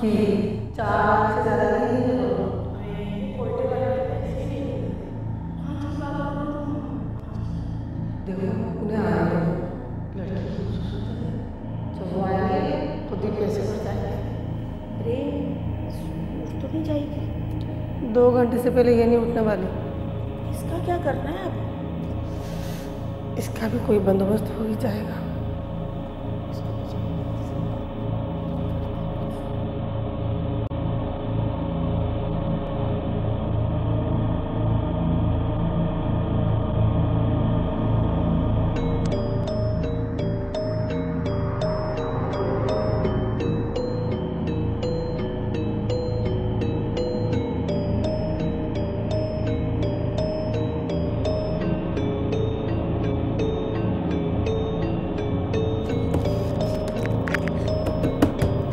कि 4 से ज़्यादा नहीं है तो देखो उन्हें आने दो, लड़की खूबसूरत है, जब वो आएंगे खुद ही पैसे बढ़ जाएंगे। अरे उठ तो नहीं जाएगी? 2 घंटे से पहले ये नहीं उठने वाली। इसका क्या करना है अब? इसका भी कोई बंदोबस्त हो ही जाएगा।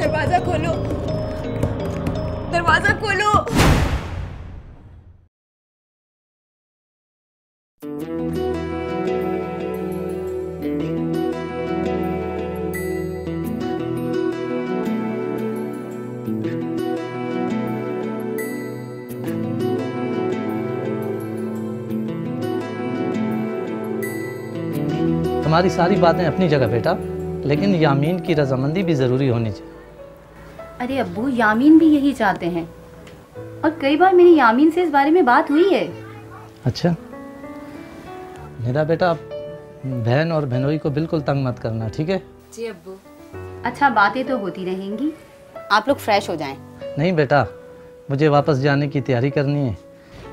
दरवाजा खोलो, दरवाजा खोलो। तुम्हारी सारी बातें अपनी जगह बेटा, लेकिन यामीन की रजामंदी भी ज़रूरी होनी चाहिए। अरे अब्बू, यामीन भी यही चाहते हैं और कई बार मेरी यामीन से इस बारे में बात हुई है। अच्छा मेरा बेटा, बहन और बहनोई को बिल्कुल तंग मत करना, ठीक है? जी अब्बू। अच्छा, बातें तो होती रहेंगी, आप लोग फ्रेश हो जाएं। नहीं बेटा, मुझे वापस जाने की तैयारी करनी है,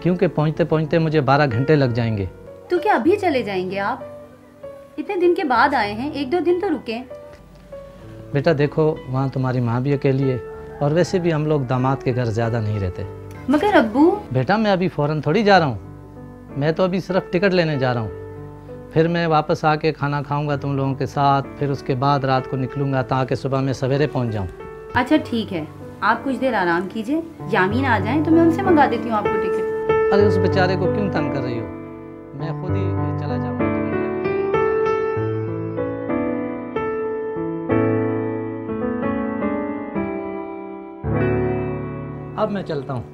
क्योंकि पहुंचते पहुंचते मुझे 12 घंटे लग जाएंगे। तो क्या अभी चले जाएंगे आप? इतने दिन के बाद आए हैं, 1-2 दिन तो रुके। बेटा देखो, वहाँ तुम्हारी माँ भी अकेली है और वैसे भी हम लोग दामाद के घर ज़्यादा नहीं रहते। मगर अब्बू। बेटा मैं अभी फ़ौरन थोड़ी जा रहा हूँ, मैं तो अभी सिर्फ टिकट लेने जा रहा हूँ। फिर मैं वापस आके खाना खाऊंगा तुम लोगों के साथ, फिर उसके बाद रात को निकलूँगा ताकि सुबह मैं सवेरे पहुँच जाऊँ। अच्छा ठीक है, आप कुछ देर आराम कीजिए, यामीन आ जाएं तो मैं उनसे मंगा देती हूँ आपको टिकट। अरे उस बेचारे को क्यों तंग कर रही हो, मैं खुद ही चला जाऊँगा। अब मैं चलता हूँ।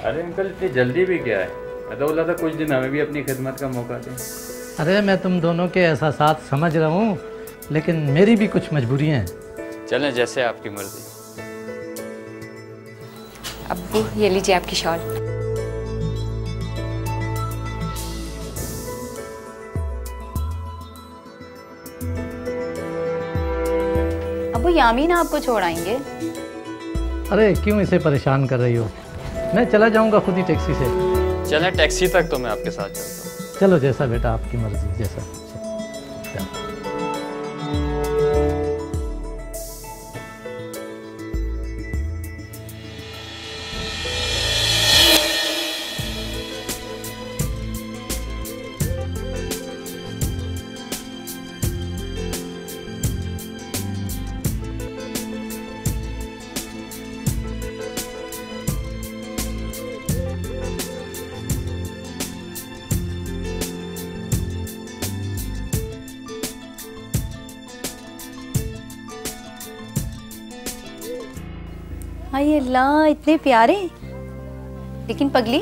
अरे अंकल इतनी जल्दी भी क्या है? मैं तो बोला था कुछ दिन हमें भी अपनी खिदमत का मौका दें। अरे मैं तुम दोनों के एहसासात समझ रहा हूँ, लेकिन मेरी भी कुछ मजबूरियाँ हैं। चलें जैसे आपकी मर्जी। अब्बू ये लीजिए आपकी शॉल। अब्बू, यामीन आपको छोड़ आएंगे। अरे क्यों इसे परेशान कर रही हो, मैं चला जाऊंगा खुद ही टैक्सी से। चलें टैक्सी तक तो मैं आपके साथ चलता हूँ। चलो जैसा बेटा आपकी मर्जी, जैसा। हाय अल्लाह, इतने प्यारे। लेकिन पगली,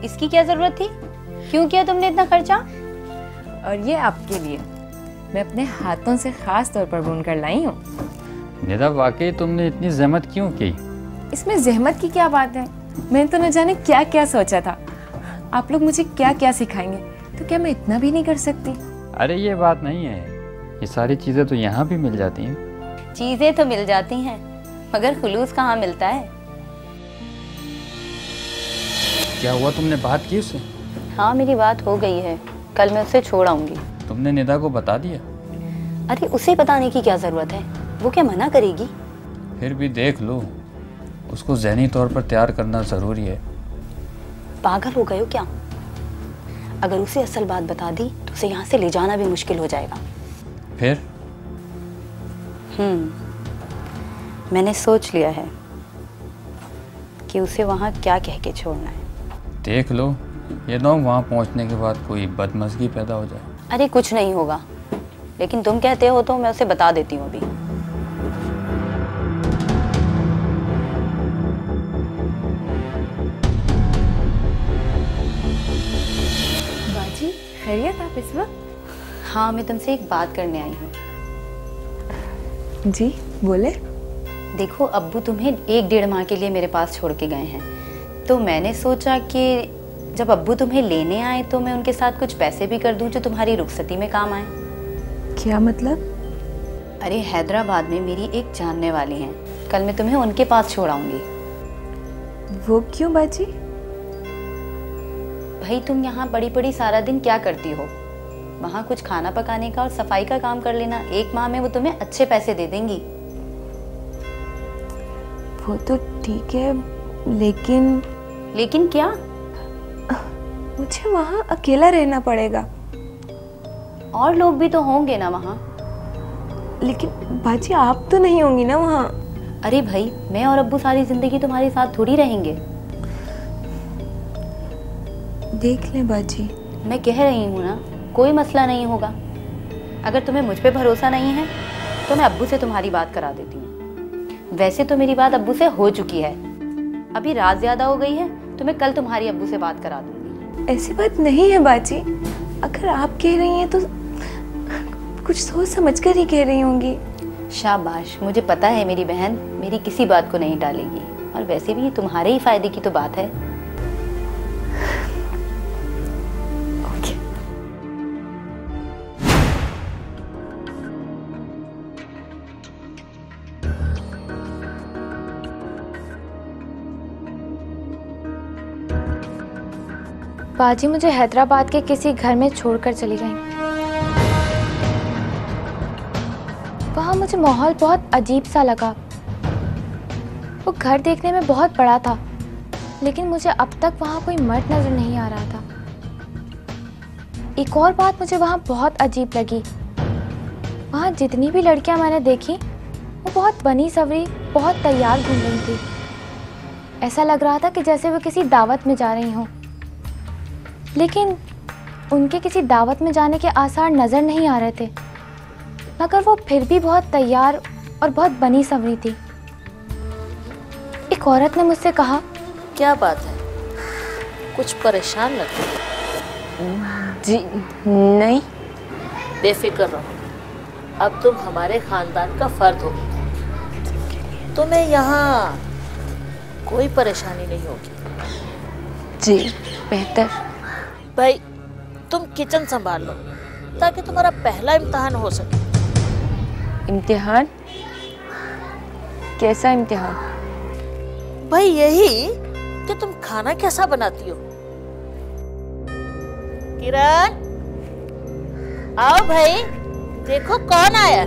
इसकी क्या जरूरत थी? क्यों किया तुमने इतना खर्चा? और ये आपके लिए मैं अपने हाथों से खास तौर पर बुन कर लाई हूँ। निदा वाकई तुमने इतनी जहमत क्यों की? इसमें जहमत की क्या बात है? मैंने तो न जाने क्या क्या सोचा था। आप लोग मुझे क्या क्या सिखाएंगे, तो क्या मैं इतना भी नहीं कर सकती? अरे ये बात नहीं है, ये सारी चीज़ें तो यहाँ भी मिल जाती हैं। चीजें तो मिल जाती हैं, मगर खुलूस कहाँ मिलता है? क्या हुआ, तुमने बात की उससे? हाँ मेरी बात हो गई है, कल मैं उसे छोड़ आऊंगी। तुमने निदा को बता दिया? अरे उसे बताने की क्या जरूरत है, वो क्या मना करेगी? फिर भी देख लो, उसको ज़हनी तौर पर तैयार करना ज़रूरी है। पागल हो गए हो क्या? अगर उसे असल बात बता दी तो उसे यहाँ से ले जाना भी मुश्किल हो जाएगा। फिर? मैंने सोच लिया है कि उसे वहाँ क्या कह के छोड़ना है। देख लो, ये ना वहाँ पहुँचने के बाद कोई बदमज़गी पैदा हो जाए। अरे कुछ नहीं होगा, लेकिन तुम कहते हो तो मैं उसे बता देती हूँ अभी। खैरियत आप इस वक्त? हाँ, मैं तुमसे एक बात करने आई हूँ। जी बोले। देखो, अब्बू तुम्हें 1-1.5 माह के लिए मेरे पास छोड़ के गए हैं, तो मैंने सोचा कि जब अब्बू तुम्हें लेने आए तो मैं उनके साथ कुछ पैसे भी कर दूं जो तुम्हारी रुखसती में काम आए। क्या मतलब? अरे, हैदराबाद में मेरी एक जानने वाली हैं, कल मैं तुम्हें उनके पास छोड़ाऊंगी। वो क्यों बाजी? भाई, तुम यहाँ बड़ी बड़ी सारा दिन क्या करती हो? वहाँ कुछ खाना पकाने का और सफाई का काम कर लेना। 1 माह में वो तुम्हें अच्छे पैसे दे देंगी। वो तो ठीक है, लेकिन क्या? मुझे वहाँ अकेला रहना पड़ेगा। और लोग भी तो होंगे ना वहाँ। लेकिन बाजी आप तो नहीं होंगी ना वहाँ। अरे भाई, मैं और अब्बू सारी जिंदगी तुम्हारे साथ थोड़ी रहेंगे। देख ले बाजी। मैं कह रही हूँ ना, कोई मसला नहीं होगा। अगर तुम्हें मुझ पे भरोसा नहीं है तो मैं अब्बू से तुम्हारी बात करा देती हूँ। वैसे तो मेरी बात अब्बू से हो चुकी है, अभी रात ज्यादा हो गई है तो मैं कल तुम्हारी अब्बू से बात करा दूंगी। ऐसी बात नहीं है बाजी, अगर आप कह रही हैं तो कुछ सोच समझ कर ही कह रही होंगी। शाबाश, मुझे पता है मेरी बहन मेरी किसी बात को नहीं टालेगी, और वैसे भी तुम्हारे ही फायदे की तो बात है। ओके। बाजी मुझे हैदराबाद के किसी घर में छोड़कर चली गई। वहाँ मुझे माहौल बहुत अजीब सा लगा। वो घर देखने में बहुत बड़ा था, लेकिन मुझे अब तक वहाँ कोई मर्द नजर नहीं आ रहा था। एक और बात मुझे वहाँ बहुत अजीब लगी, वहाँ जितनी भी लड़कियाँ मैंने देखी वो बहुत बनी सवरी, बहुत तैयार घूम रही थी। ऐसा लग रहा था कि जैसे वो किसी दावत में जा रही हों, लेकिन उनके किसी दावत में जाने के आसार नज़र नहीं आ रहे थे, मगर वो फिर भी बहुत तैयार और बहुत बनी सवरी थी। एक औरत ने मुझसे कहा, क्या बात है, कुछ परेशान लगती है? जी नहीं। बेफिक्र रहो, अब तुम हमारे खानदान का फर्द हो, तुम्हें यहाँ कोई परेशानी नहीं होगी। जी बेहतर। भाई, तुम किचन संभाल लो ताकि तुम्हारा पहला इम्तिहान हो सके। इम्तिहान? कैसा इम्तिहान? भाई यही कि तुम खाना कैसा बनाती हो। किरण, आओ भाई, देखो कौन आया।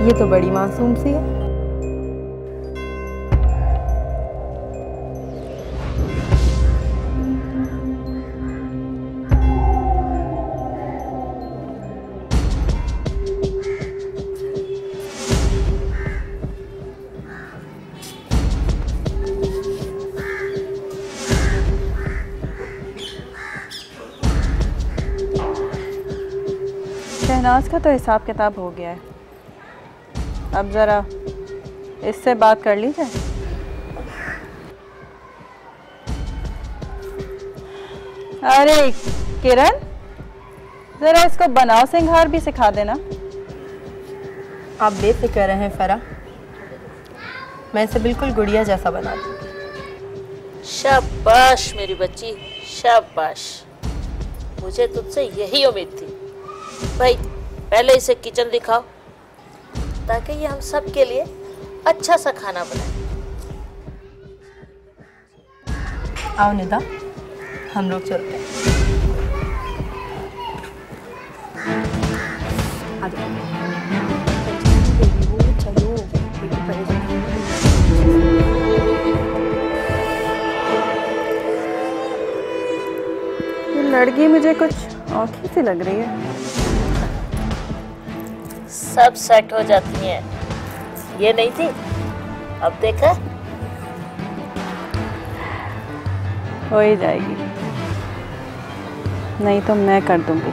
ये तो बड़ी मासूम सी है। शहनाज का तो हिसाब किताब हो गया है, अब ज़रा इससे बात कर लीजिए। अरे किरण, ज़रा इसको बनाव सिंगार भी सिखा देना। आप बेफिक्र रहें फरा, मैं इसे बिल्कुल गुड़िया जैसा बना दूँ। शाबाश मेरी बच्ची, शाबाश, मुझे तुझसे यही उम्मीद थी। भाई पहले इसे किचन दिखाओ ताकि ये हम सब के लिए अच्छा सा खाना बनाए। आओ निदा, हम लोग चलते हैं। चलो, ये लड़की मुझे कुछ औखी सी लग रही है। सब सेट हो जाती हैं, ये नहीं थी, अब देखा। हो ही जाएगी, नहीं तो मैं कर दूंगी।